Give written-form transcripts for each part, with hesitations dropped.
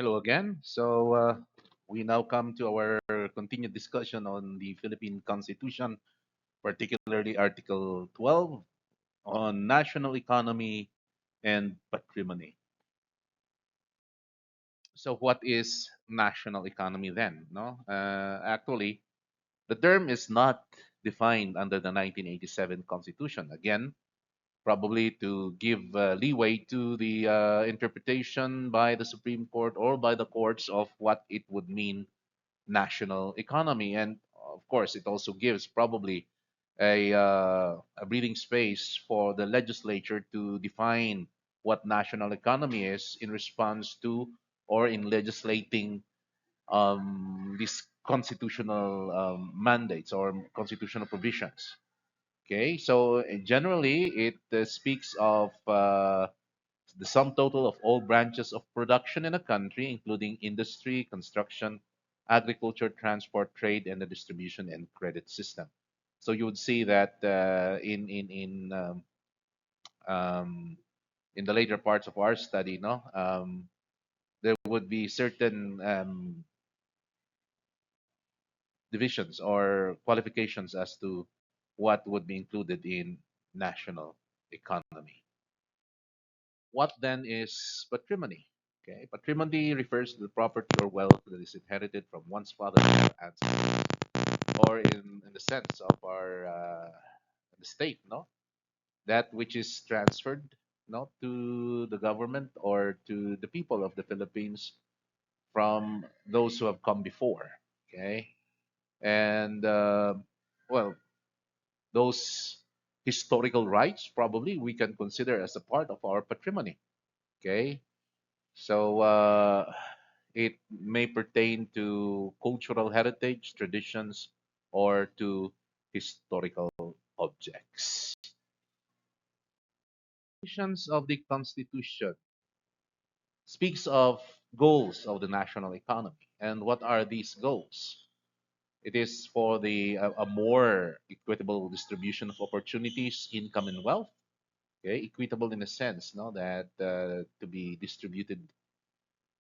Hello again. We now come to our continued discussion on the Philippine Constitution, particularly Article 12 on national economy and patrimony. So, what is national economy then? No, actually, the term is not defined under the 1987 Constitution. Again, probably to give leeway to the interpretation by the Supreme Court or by the courts of what it would mean national economy. And of course, it also gives probably a breathing space for the legislature to define what national economy is in response to or in legislating these constitutional mandates or constitutional provisions. Okay, so generally it speaks of the sum total of all branches of production in a country, including industry, construction, agriculture, transport, trade, and the distribution and credit system. So you would see that um, in the later parts of our study, no, there would be certain divisions or qualifications as to what would be included in national economy. What then is patrimony? Okay, patrimony refers to the property or wealth that is inherited from one's father or ancestors, or in the sense of our the state, no, that which is transferred, no, to the government or to the people of the Philippines from those who have come before. Okay, and well, those historical rights probably we can consider as a part of our patrimony. Okay, so it may pertain to cultural heritage, traditions, or to historical objects. Provisions of the Constitution speaks of goals of the national economy. And what are these goals? It is for the a more equitable distribution of opportunities, income, and wealth. Okay, equitable in a sense, no, that to be distributed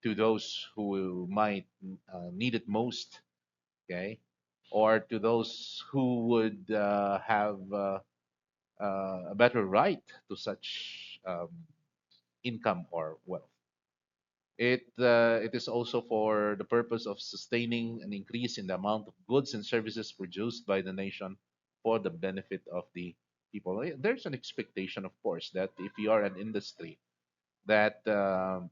to those who might need it most, okay, or to those who would have a better right to such income or wealth. It is also for the purpose of sustaining an increase in the amount of goods and services produced by the nation for the benefit of the people. There's an expectation, of course, that if you are an industry, that the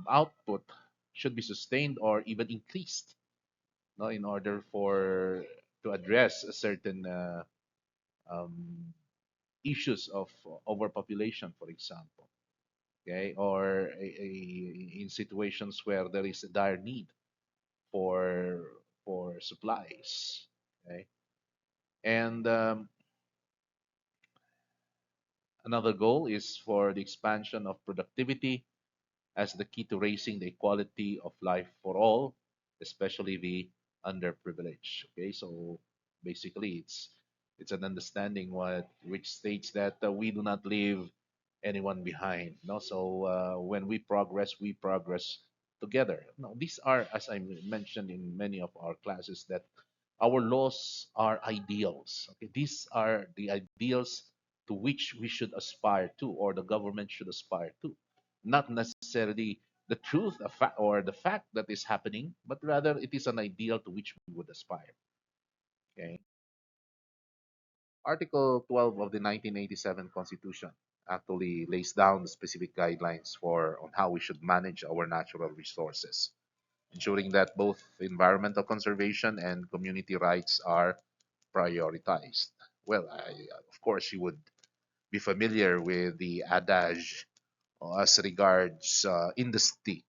output should be sustained or even increased, no, in order for to address a certain um, issues of overpopulation, for example, okay, or in situations where there is a dire need for supplies, okay, and another goal is for the expansion of productivity as the key to raising the equality of life for all, especially the underprivileged. Okay, so basically, it's an understanding which states that we do not leave anyone behind. No, so when we progress together. No, these are, as I mentioned in many of our classes, that our laws are ideals. Okay, these are the ideals to which we should aspire to, or the government should aspire to, not necessarily the truth or the fact that is happening, but rather it is an ideal to which we would aspire. Okay. Article 12 of the 1987 Constitution actually lays down the specific guidelines for on how we should manage our natural resources, ensuring that both environmental conservation and community rights are prioritized. Well, of course, you would be familiar with the adage as regards industry,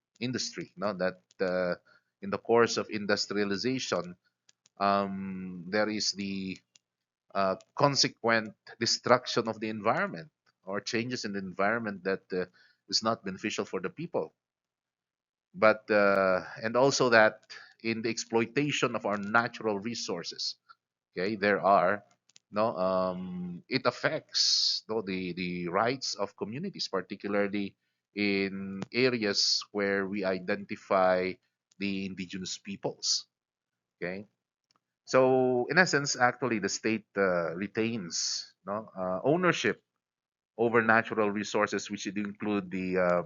no, that in the course of industrialization, there is the consequent destruction of the environment or changes in the environment that is not beneficial for the people, but and also that in the exploitation of our natural resources, okay, there are no it affects, no, the rights of communities, particularly in areas where we identify the indigenous peoples. Okay, so in essence, actually, the state retains no ownership over natural resources, which would include the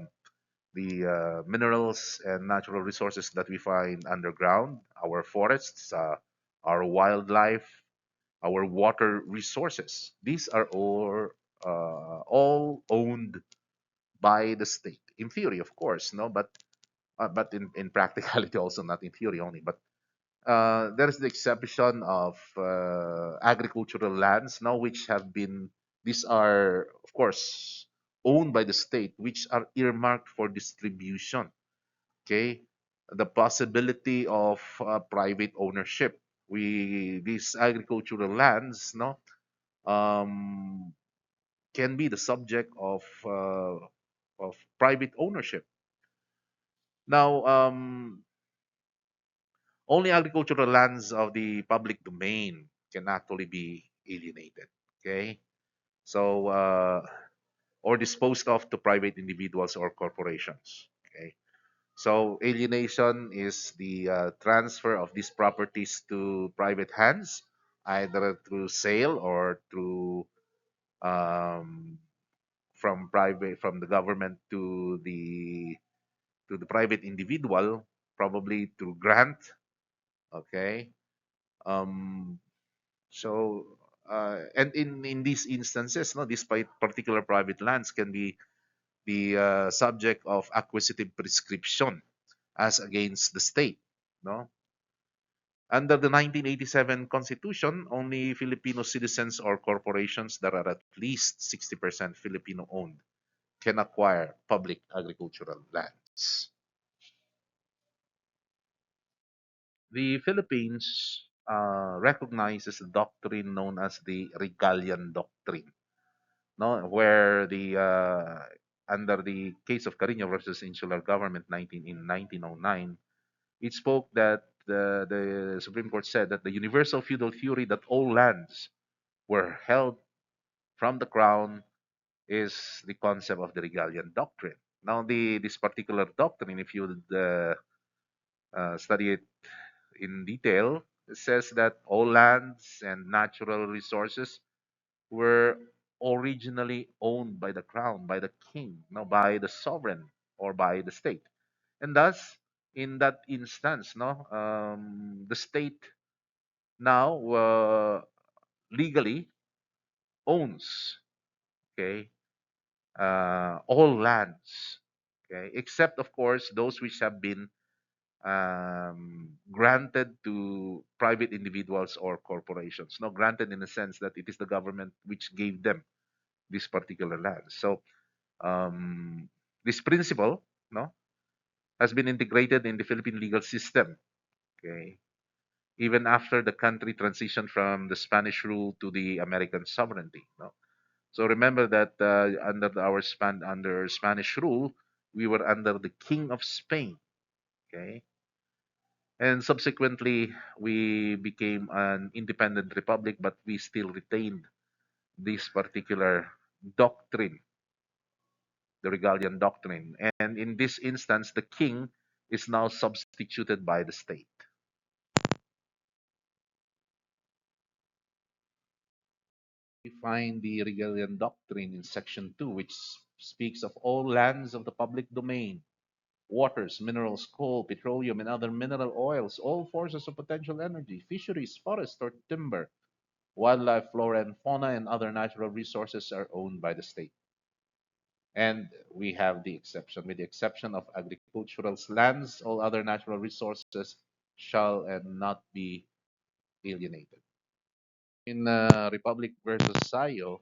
minerals and natural resources that we find underground, our forests, our wildlife, our water resources. These are all owned by the state. In theory, of course, no, but in practicality also not in theory only. But there is the exception of agricultural lands now, which have been these are of course owned by the state, which are earmarked for distribution. Okay, the possibility of private ownership. We these agricultural lands, no, um, can be the subject of private ownership. Now, only agricultural lands of the public domain can actually be alienated. Okay, so or disposed of to private individuals or corporations. Okay, so alienation is the transfer of these properties to private hands, either through sale or through um, from the government to the private individual, probably through grant. Okay, um, so and in these instances, no, these particular private lands can be the subject of acquisitive prescription as against the state. No, under the 1987 Constitution, only Filipino citizens or corporations that are at least 60% Filipino owned can acquire public agricultural lands. The Philippines recognizes a doctrine known as the regalian doctrine, no, where the under the case of Carino versus Insular Government 1909, it spoke that the Supreme Court said that the universal feudal theory that all lands were held from the crown is the concept of the regalian doctrine. Now, this particular doctrine, if you would study it in detail, it says that all lands and natural resources were originally owned by the crown, by the king, no, by the sovereign or by the state, and thus, in that instance, no, the state now legally owns, okay, all lands, okay, except of course those which have been granted to private individuals or corporations. No, granted in the sense that it is the government which gave them this particular land. So this principle, no, has been integrated in the Philippine legal system. Okay, even after the country transitioned from the Spanish rule to the American sovereignty. No, so remember that under Spanish rule, we were under the King of Spain. Okay, and subsequently we became an independent republic, but we still retained this particular doctrine, the regalian doctrine. And in this instance, the king is now substituted by the state. We find the regalian doctrine in section 2, which speaks of all lands of the public domain, waters, minerals, coal, petroleum, and other mineral oils, all sources of potential energy, fisheries, forest, or timber, wildlife, flora and fauna, and other natural resources are owned by the state. And we have the exception. With the exception of agricultural lands, all other natural resources shall and not be alienated. In Republic versus Sayo,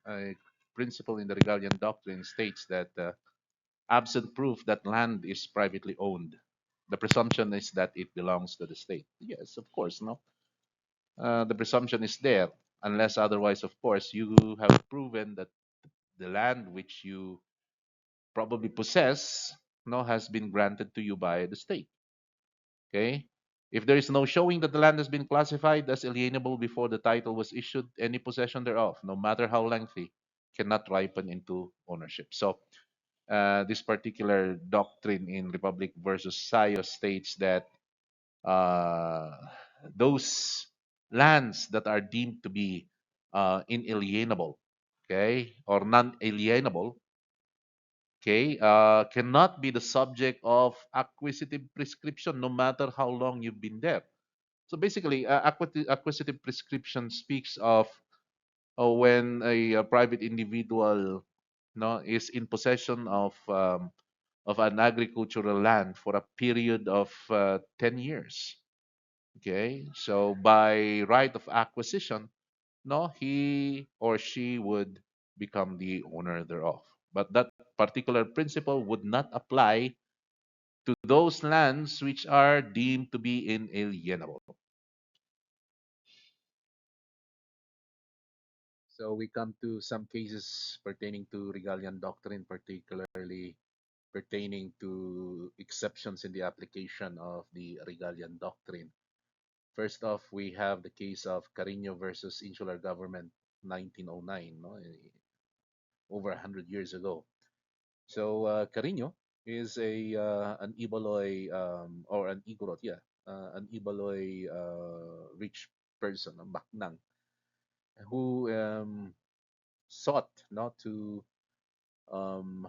a principle in the Regalian Doctrine states that absent proof that land is privately owned, the presumption is that it belongs to the state. Yes, of course, no. The presumption is there, unless otherwise, of course, you have proven that the land which you probably possess no has been granted to you by the state. Okay, if there is no showing that the land has been classified as alienable before the title was issued, any possession thereof, no matter how lengthy, cannot ripen into ownership. So this particular doctrine in Republic versus Sayo states that uh, those lands that are deemed to be inalienable, okay, or non-alienable, okay, cannot be the subject of acquisitive prescription no matter how long you've been there. So basically, acquisitive prescription speaks of when a private individual no is in possession of an agricultural land for a period of 10 years. Okay, so by right of acquisition, no, he or she would become the owner thereof. But that particular principle would not apply to those lands which are deemed to be inalienable. So we come to some cases pertaining to regalian doctrine, particularly pertaining to exceptions in the application of the regalian doctrine. First off, we have the case of Carino versus Insular Government, 1909, no? Over 100 years ago. So Carino is a an Ibaloy or an Igorot, yeah, an Ibaloy rich person, a Baknang, who sought not to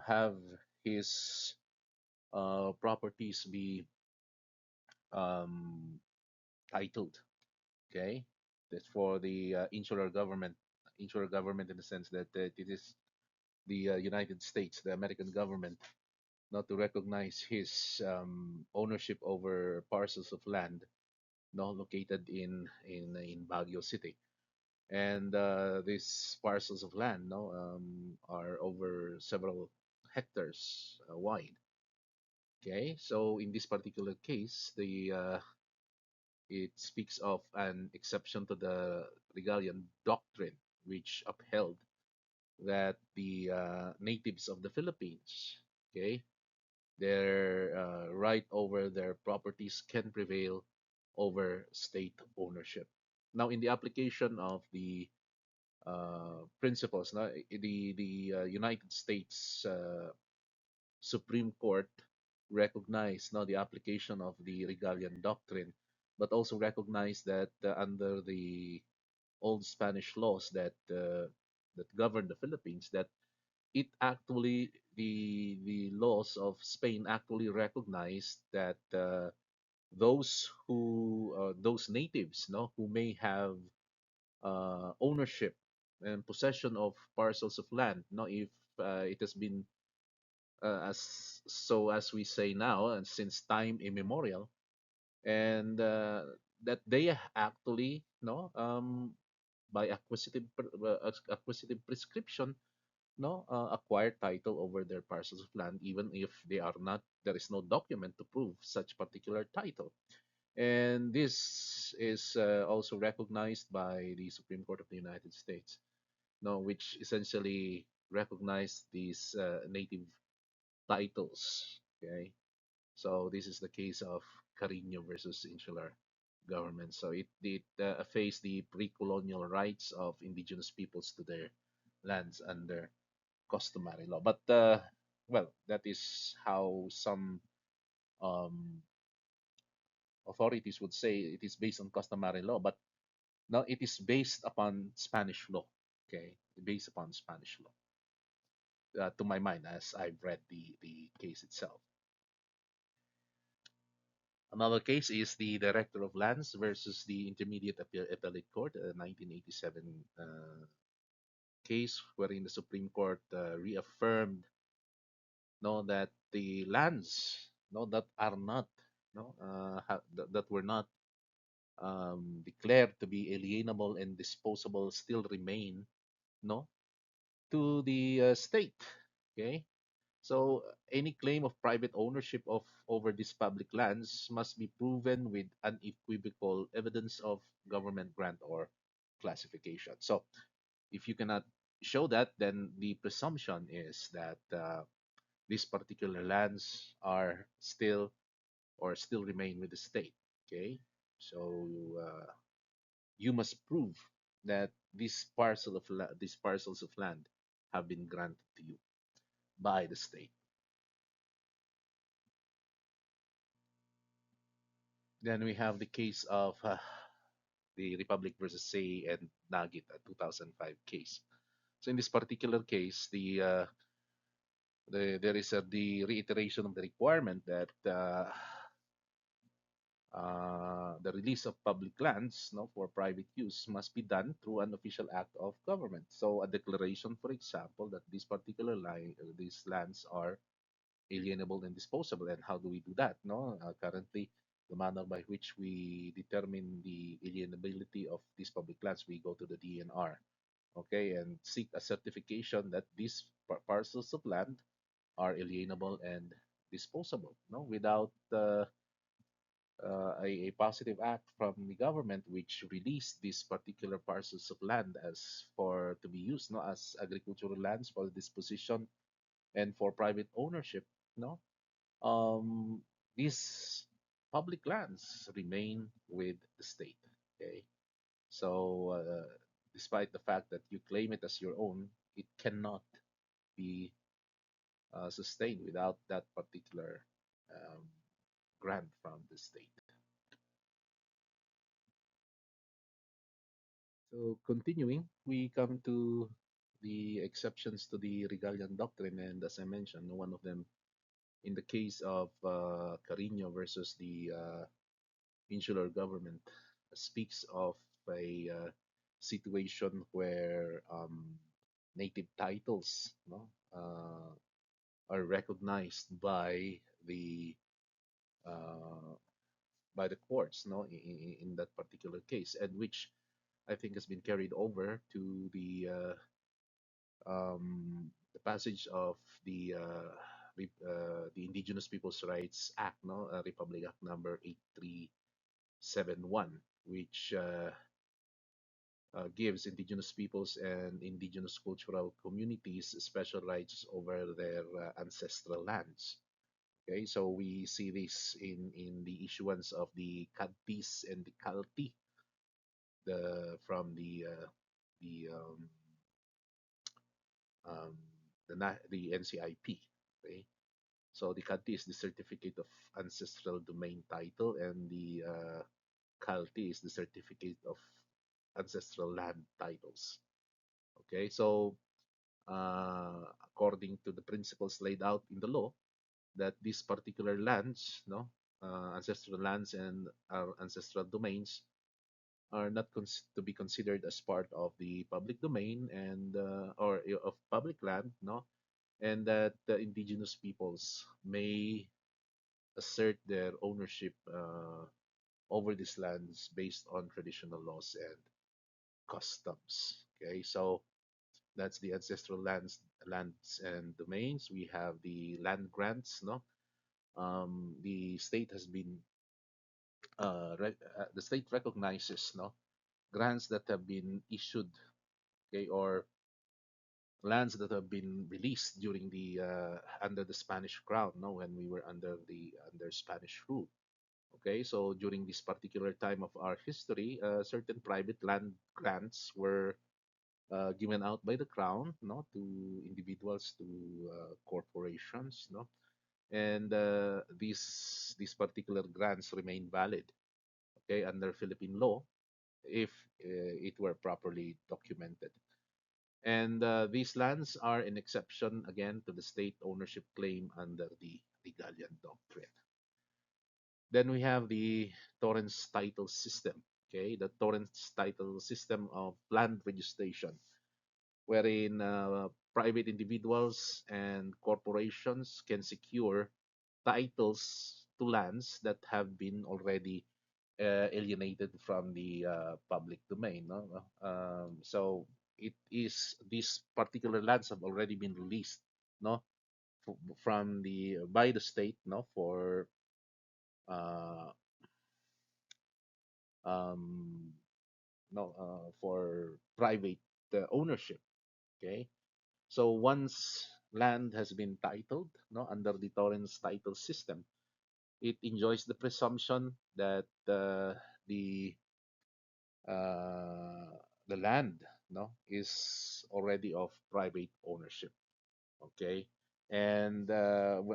have his properties be um, titled. Okay, that's for the insular government in the sense that it is the United States, the American government, not to recognize his ownership over parcels of land, no, located in Baguio City, and these parcels of land, no, are over several hectares wide. Okay, so in this particular case, the it speaks of an exception to the regalian doctrine, which upheld that the natives of the Philippines, okay, their right over their properties can prevail over state ownership. Now, in the application of the principles, now, the United States Supreme Court recognized now the application of the regalian doctrine, but also recognized that under the old Spanish laws that govern the Philippines, that it actually the laws of Spain actually recognized that those natives, no, who may have ownership and possession of parcels of land, no, if it has been as we say now and since time immemorial, and that they actually no by acquisitive prescription no acquire title over their parcels of land, even if they are not there is no document to prove such particular title. And this is also recognized by the Supreme Court of the United States, no, which essentially recognized these native titles. Okay, so this is the case of Carino versus Insular Government. So it faced the pre-colonial rights of indigenous peoples to their lands under customary law. But well, that is how some um, authorities would say it is based on customary law. But now it is based upon Spanish law. Okay, based upon Spanish law. To my mind, as I've read the case itself. Another case is the Director of Lands versus the Intermediate Appellate Court, 1987 case wherein the Supreme Court reaffirmed no that the lands no that are not no that were not declared to be alienable and disposable still remain no to the state. Okay, so any claim of private ownership of over these public lands must be proven with unequivocal evidence of government grant or classification. So if you cannot show that, then the presumption is that these particular lands are still or still remain with the state. Okay, so you must prove that these parcels of land have been granted to you by the state. Then we have the case of the Republic versus Say and Nagit, a 2005 case. So in this particular case, there is the reiteration of the requirement that the release of public lands, no, for private use must be done through an official act of government. So a declaration, for example, that these lands are alienable and disposable. And how do we do that? No, currently, the manner by which we determine the alienability of these public lands, we go to the DNR, okay, and seek a certification that these parcels of land are alienable and disposable. No, without a positive act from the government which released these particular parcels of land as for to be used, no, as agricultural lands for disposition and for private ownership, no, um, these public lands remain with the state. Okay, so despite the fact that you claim it as your own, it cannot be sustained without that particular um, grant from the state. So continuing, we come to the exceptions to the regalian doctrine, and as I mentioned, one of them in the case of Carino versus the insular government speaks of a situation where native titles, no, are recognized uh, by the courts, no, in that particular case, and which I think has been carried over to the passage of the Indigenous Peoples' Rights Act, no, Republic Act number 8371, which gives indigenous peoples and indigenous cultural communities special rights over their ancestral lands. Okay, so we see this in the issuance of the Kadtis and the Kalti, from the um, the NCIP. Okay, so the Kadti is the certificate of ancestral domain title, and the Kalti is the certificate of ancestral land titles. Okay, so according to the principles laid out in the law, that these particular lands, no, ancestral lands and our ancestral domains are not to be considered as part of the public domain and or of public land, no, and that the indigenous peoples may assert their ownership over these lands based on traditional laws and customs. Okay, so that's the ancestral lands and domains. We have the land grants, no. The state has been the state recognizes, no, grants that have been issued, okay, or lands that have been released during the under the Spanish crown, no, when we were under Spanish rule. Okay, so during this particular time of our history, certain private land grants were given out by the crown, no, to individuals, to corporations, no, and these particular grants remain valid, okay, under Philippine law if it were properly documented. And these lands are an exception again to the state ownership claim under the regalian doctrine. Then we have the Torrens title system, okay, the Torrens title system of land registration, wherein private individuals and corporations can secure titles to lands that have been already alienated from the public domain. No? So it is these particular lands have already been released, no, from the by the state, no, for uh, um, no for private ownership. Okay, so once land has been titled, no, under the Torrens title system, it enjoys the presumption that the uh, the land, no, is already of private ownership. Okay, and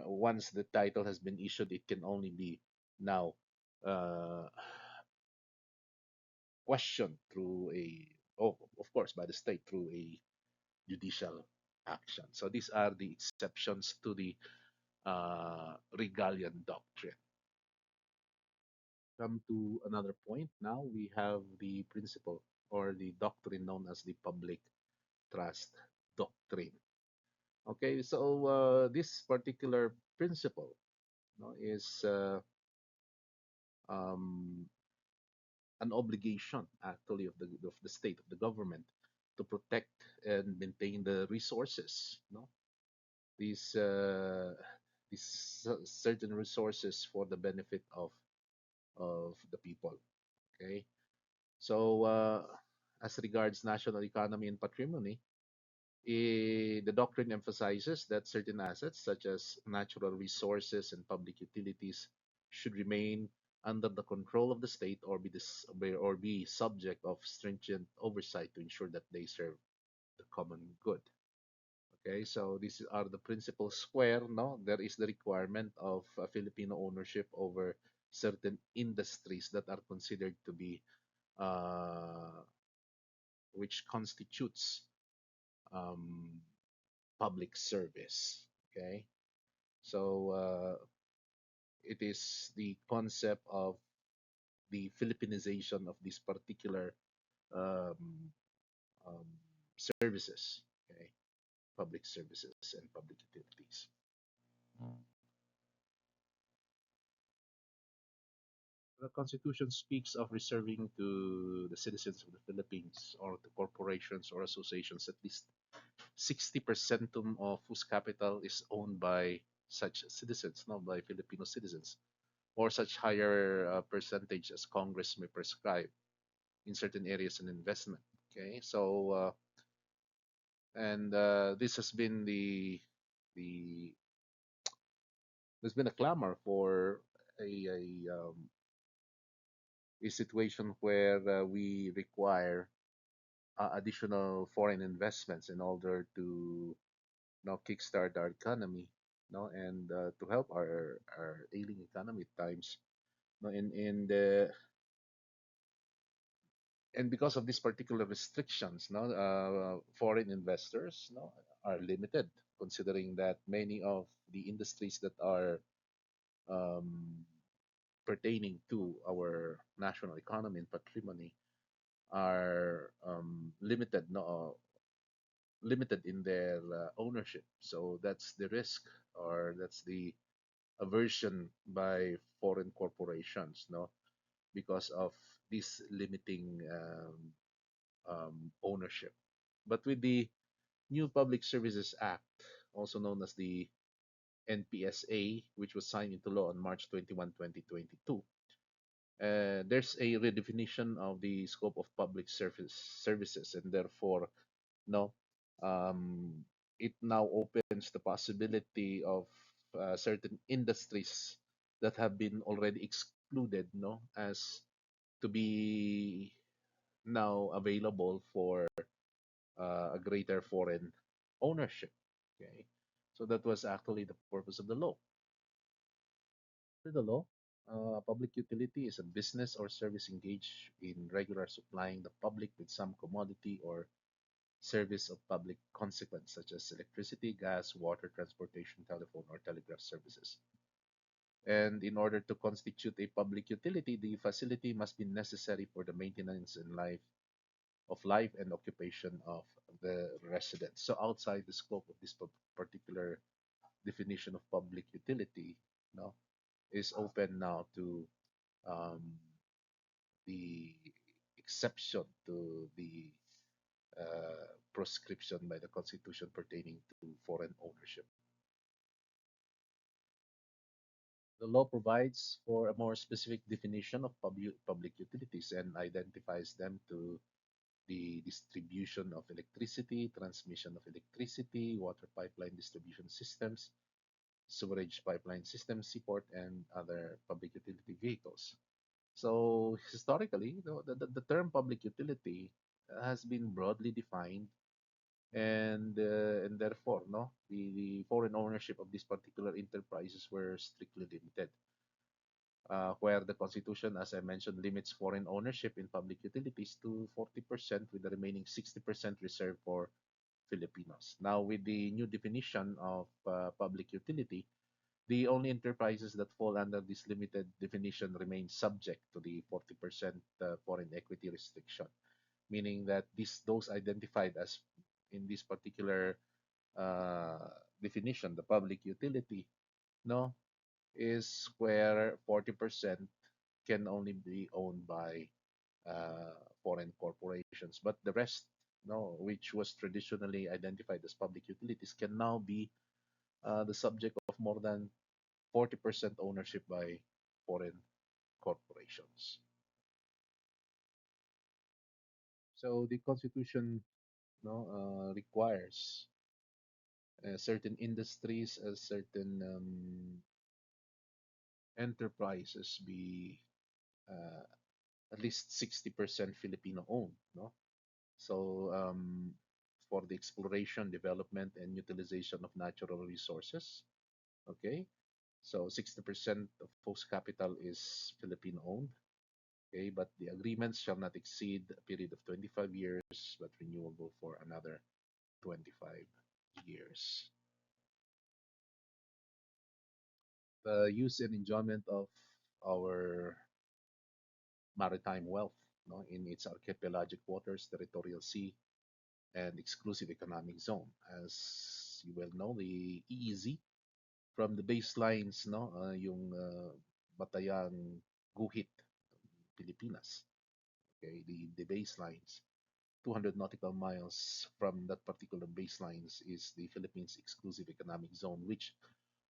once the title has been issued, it can only be now uh, questioned through a, oh, of course, by the state through a judicial action. So these are the exceptions to the regalian doctrine. Come to another point. Now we have the principle or the doctrine known as the public trust doctrine. Okay, so this particular principle, is um, an obligation actually of the state, of the government, to protect and maintain the resources. These certain resources for the benefit of the people. Okay, so as regards national economy and patrimony, the doctrine emphasizes that certain assets, such as natural resources and public utilities, should remain under the control of the state or or be subject of stringent oversight to ensure that they serve the common good. Okay, so these are the principles where there is the requirement of Filipino ownership over certain industries that are considered to be uh, which constitutes um, public service. Okay, so it is the concept of the Filipinization of these particular um, um, services. Okay, public services and public utilities. The Constitution speaks of reserving to the citizens of the Philippines or to corporations or associations at least 60% of whose capital is owned by such citizens, not by Filipino citizens, or such higher percentage as Congress may prescribe in certain areas and investment. Okay, so and this has been the there's been a clamor for a situation where we require additional foreign investments in order to kickstart our economy, and to help our ailing economy at times. No, in the and because of these particular restrictions, foreign investors, are limited, considering that many of the industries that are um, pertaining to our national economy and patrimony are limited in their ownership. So that's the risk, or that's the aversion by foreign corporations, because of this limiting ownership. But with the new Public Services Act, also known as the NPSA, which was signed into law on March 21, 2022, there's a redefinition of the scope of public services, and therefore, no, um, it now opens the possibility of certain industries that have been already excluded, as to be now available for a greater foreign ownership. Okay, so that was actually the purpose of the law. Under the law, a public utility is a business or service engaged in regular supplying the public with some commodity or service of public consequence, such as electricity, gas, water, transportation, telephone, or telegraph services. And in order to constitute a public utility, the facility must be necessary for the maintenance and life and occupation of the residents. So outside the scope of this particular definition of public utility, no, is open now to um, the exception to the proscription by the Constitution pertaining to foreign ownership. The law provides for a more specific definition of public utilities and identifies them to the distribution of electricity, transmission of electricity, water pipeline distribution systems, sewerage pipeline systems, seaport, and other public utility vehicles. So historically, the term public utility has been broadly defined, and therefore, the foreign ownership of these particular enterprises were strictly limited. where the Constitution, as I mentioned, limits foreign ownership in public utilities to 40%, with the remaining 60% reserved for Filipinos. Now, with the new definition of public utility, the only enterprises that fall under this limited definition remain subject to the 40% foreign equity restriction, meaning that those identified as in this particular uh, definition, the public utility, no, is where 40% can only be owned by foreign corporations. But the rest, no, which was traditionally identified as public utilities, can now be the subject of more than 40% ownership by foreign corporations. So the Constitution, no, requires certain industries, certain enterprises be uh, at least 60% Filipino owned, no? So for the exploration, development, and utilization of natural resources, okay? So 60% of post capital is Filipino owned, okay? But the agreements shall not exceed a period of 25 years, but renewable for another 25 years. The use and enjoyment of our maritime wealth, no, in its archipelagic waters, territorial sea, and exclusive economic zone. As you well know, the EEZ from the baselines, no, yung Batayang Guhit, Pilipinas. Okay, the baselines, 200 nautical miles from that particular baselines is the Philippines exclusive economic zone, which,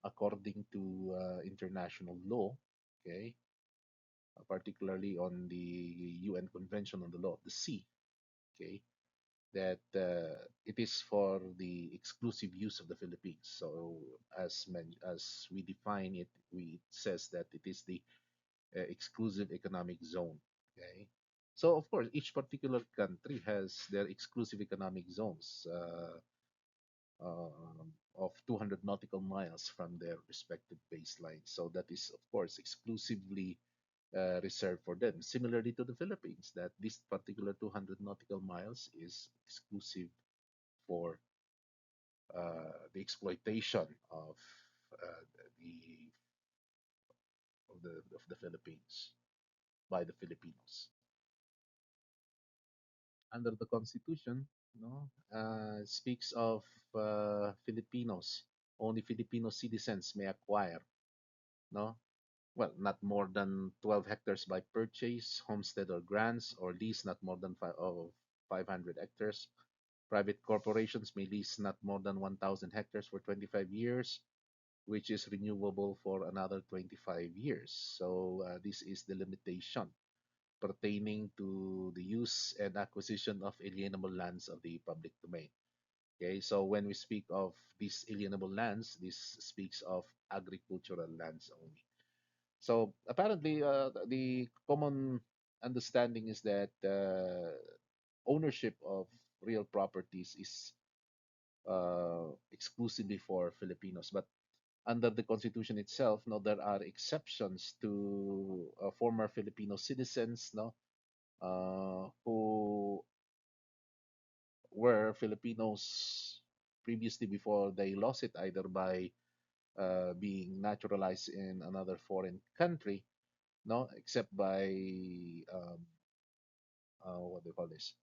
according to international law, okay, particularly on the UN Convention on the Law of the Sea, okay, that it is for the exclusive use of the Philippines. So, as we define it, it says that it is the exclusive economic zone. Okay, so of course, each particular country has their exclusive economic zones of 200 nautical miles from their respective baselines. So that is, of course, exclusively reserved for them. Similarly to the Philippines, that this particular 200 nautical miles is exclusive for the exploitation uh, the of the Philippines by the Filipinos. Under the Constitution, no, speaks of Filipinos. Only Filipino citizens may acquire, no, well, not more than 12 hectares by purchase, homestead or grants, or lease not more than 500 hectares. Private corporations may lease not more than 1,000 hectares for 25 years, which is renewable for another 25 years. So this is the limitation pertaining to the use and acquisition of alienable lands of the public domain. Okay, so when we speak of these alienable lands, this speaks of agricultural lands only. So apparently, the common understanding is that ownership of real properties is exclusively for Filipinos. But under the Constitution itself, no, there are exceptions to former Filipino citizens, no, who were Filipinos previously before they lost it, either by being naturalized in another foreign country, no, except by what do you call this?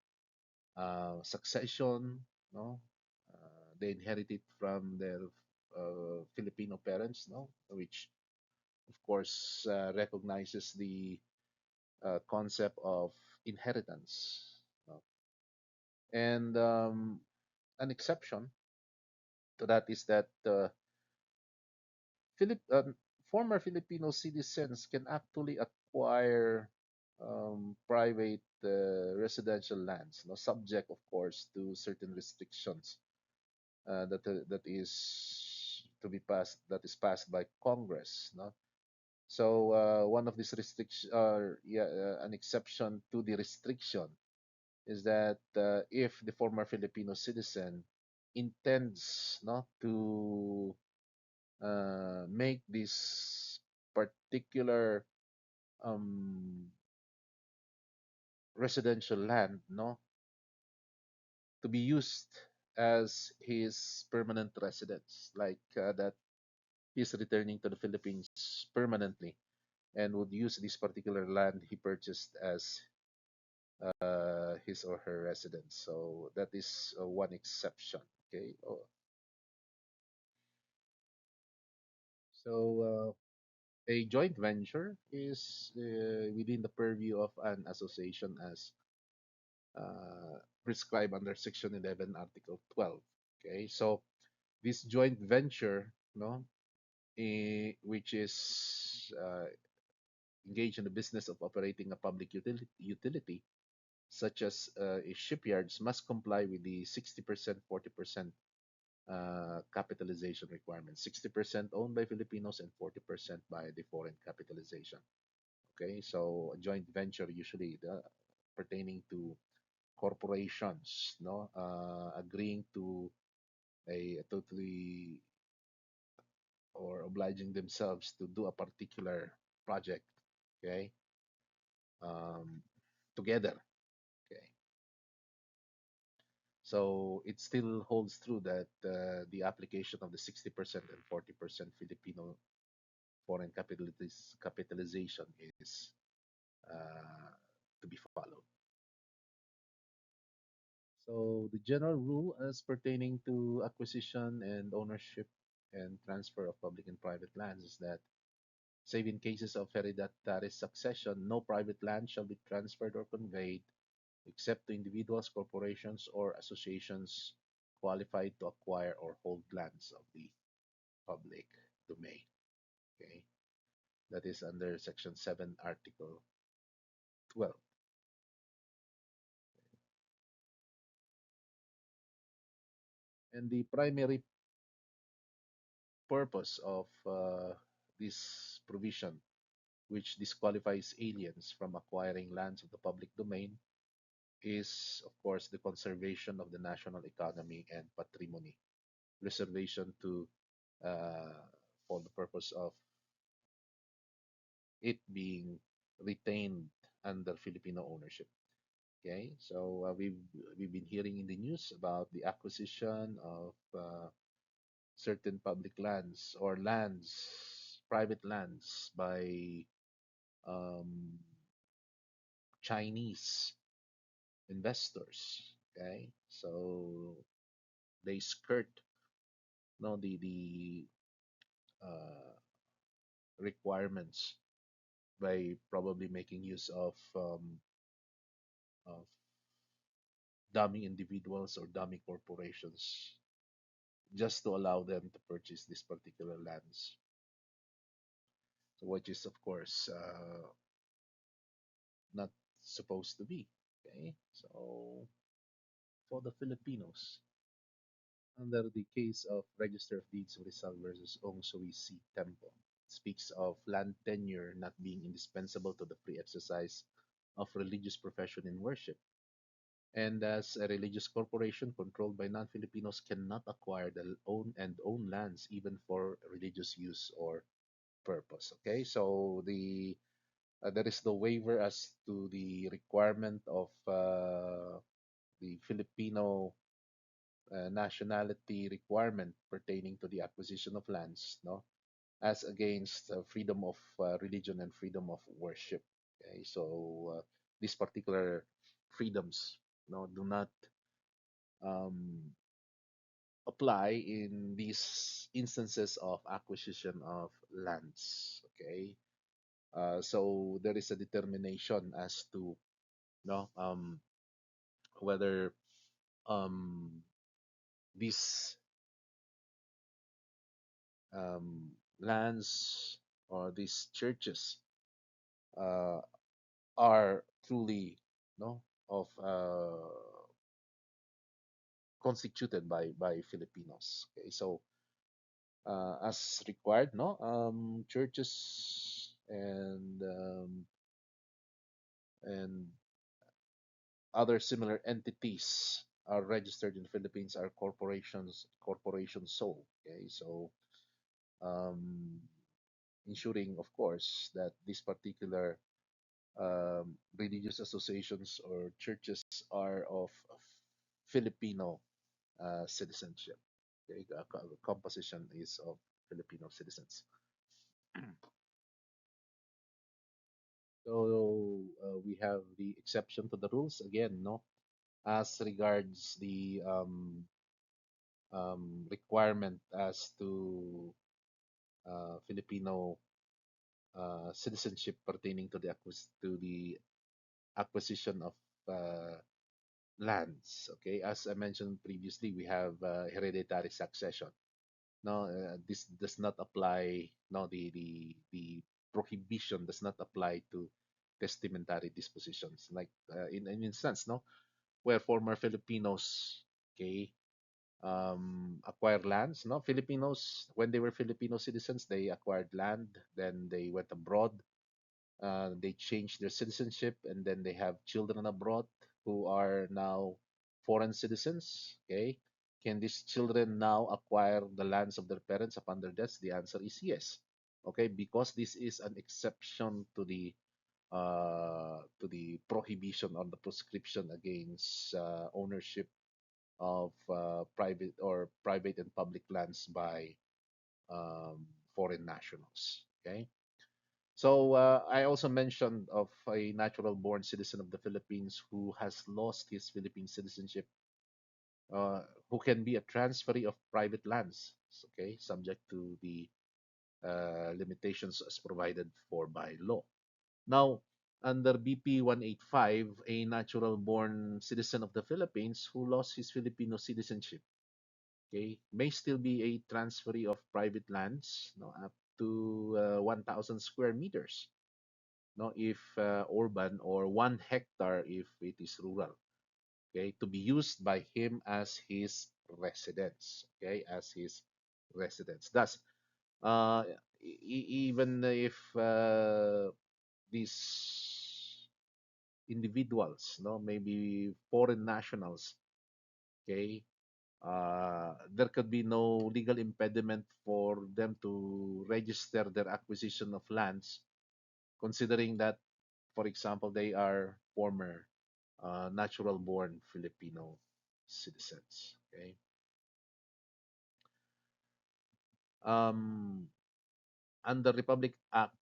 Succession, no. They inherit it from their Filipino parents, no, which of course recognizes the concept of inheritance, no? And an exception to that is that Philip, former Filipino citizens can actually acquire private residential lands, no, subject, of course, to certain restrictions that is to be passed that is passed by Congress, no. So one of these restrictions, yeah, an exception to the restriction is that if the former Filipino citizen intends, no, to make this particular um, residential land, no, to be used as his permanent residence, like that he's returning to the Philippines permanently and would use this particular land he purchased as his or her residence. So that is one exception. Okay. So a joint venture is within the purview of an association as prescribed under Section 11, Article 12. Okay. So this joint venture, no, which is engaged in the business of operating a public utility such as shipyards, must comply with the 60%, 40% capitalization requirement. 60% owned by Filipinos and 40% by the foreign capitalization. Okay, so a joint venture usually pertaining to corporations, no, agreeing to a totally or obliging themselves to do a particular project. Okay, um, together. Okay, so it still holds true that the application of the 60% and 40% Filipino foreign capitalization is uh, to be followed. So the general rule as pertaining to acquisition and ownership and transfer of public and private lands is that, save in cases of hereditary succession, no private land shall be transferred or conveyed except to individuals, corporations, or associations qualified to acquire or hold lands of the public domain. Okay, that is under Section 7, Article 12. And the primary purpose of this provision, which disqualifies aliens from acquiring lands of the public domain, is, of course, the conservation of the national economy and patrimony, reservation to uh, for the purpose of it being retained under Filipino ownership. Okay, so we've been hearing in the news about the acquisition of certain public lands or lands, private lands by um, Chinese investors. Okay, so they skirt no the uh, requirements by probably making use of dummy individuals or dummy corporations just to allow them to purchase these particular lands. So which is of course not supposed to be. Okay, so for the Filipinos, under the case of Register of Deeds of Rizal versus Ong Sui Si Temple, speaks of land tenure not being indispensable to the free exercise of religious profession and worship. And as a religious corporation controlled by non-Filipinos cannot acquire the own lands even for religious use or purpose. Okay, so there is the waiver as to the requirement of the Filipino nationality requirement pertaining to the acquisition of lands, no, as against freedom of religion and freedom of worship. Okay, so these particular freedoms, no, do not um, apply in these instances of acquisition of lands. Okay, so there is a determination as to no whether um, these lands or these churches uh, are truly no of constituted by Filipinos. Okay, so as required, no churches and other similar entities are registered in the Philippines are corporations sole. Okay, so um, ensuring, of course, that this particular religious associations or churches are of Filipino citizenship. Okay, the composition is of Filipino citizens. So we have the exception to the rules again, no, as regards the requirement as to Filipino citizenship pertaining to the acquisition of uh, lands. Okay, as I mentioned previously, we have hereditary succession. No, this does not apply. No, the prohibition does not apply to testamentary dispositions. Like in an instance, no, where former Filipinos, okay, acquire lands. No, Filipinos when they were Filipino citizens, they acquired land. Then they went abroad. They changed their citizenship, and then they have children abroad who are now foreign citizens. Okay, can these children now acquire the lands of their parents upon their deaths? The answer is yes. Okay, because this is an exception to the prohibition or the prescription against ownership of private and public lands by um, foreign nationals. Okay. So I also mentioned of a natural born citizen of the Philippines who has lost his Philippine citizenship, uh, who can be a transferee of private lands, okay, subject to the limitations as provided for by law. Now, under BP 185, a natural born citizen of the Philippines who lost his Filipino citizenship, okay, may still be a transferee of private lands, no, up to 1,000 square meters, no, if urban, or 1 hectare if it is rural, okay, to be used by him as his residence, okay, as his residence. Thus, uh, even if these individuals, no, maybe foreign nationals, okay, there could be no legal impediment for them to register their acquisition of lands, considering that, for example, they are former natural born Filipino citizens. Okay. Um, under Republic Act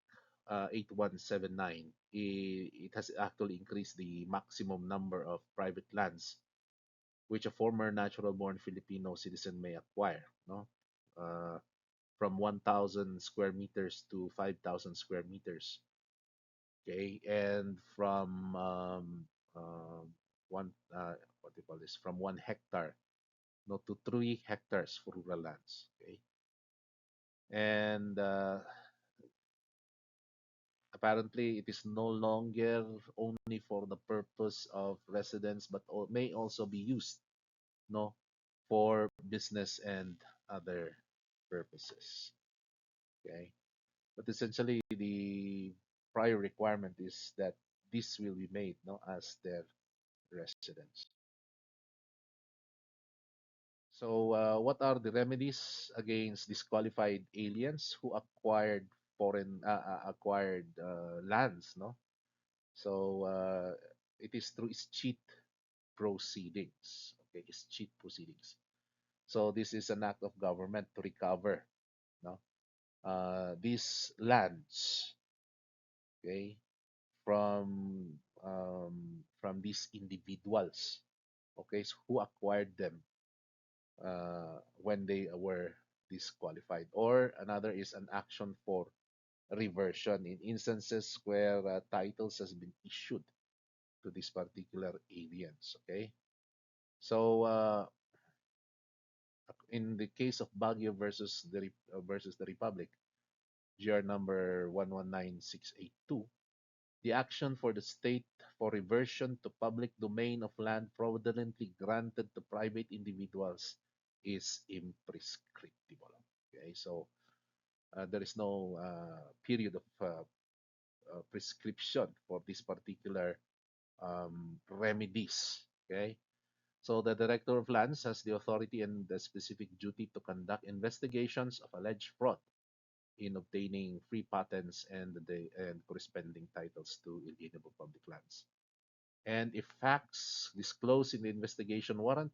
8179, it has actually increased the maximum number of private lands which a former natural born Filipino citizen may acquire, no? Uh, from 1,000 square meters to 5,000 square meters. Okay, and from one what do you call this? From 1 hectare, no, to 3 hectares for rural lands. Okay, and apparently it is no longer only for the purpose of residence, but may also be used, no, for business and other purposes. Okay, but essentially the prior requirement is that this will be made, no, as their residence. So, what are the remedies against disqualified aliens who acquired lands? No, so it is through cheat proceedings. Okay, it's cheat proceedings. So this is an act of government to recover, no, these lands, okay, from these individuals, okay, so who acquired them when they were disqualified. Or another is an action for reversion in instances where titles has been issued to these particular aliens. Okay, so in the case of Baguio versus the Republic, GR number 119682, the action for the state for reversion to public domain of land fraudulently granted to private individuals is imprescriptible. Okay, so there is no period of prescription for this particular remedies. Okay, so the director of lands has the authority and the specific duty to conduct investigations of alleged fraud in obtaining free patents and corresponding titles to alienable public lands. And if facts disclosed in the investigation warrant,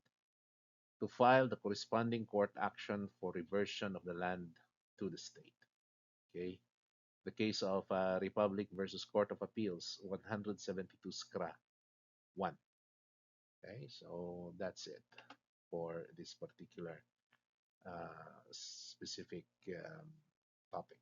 to file the corresponding court action for reversion of the land to the state. Okay. The case of Republic versus Court of Appeals, 172 SCRA 1. Okay, so that's it for this particular specific topic.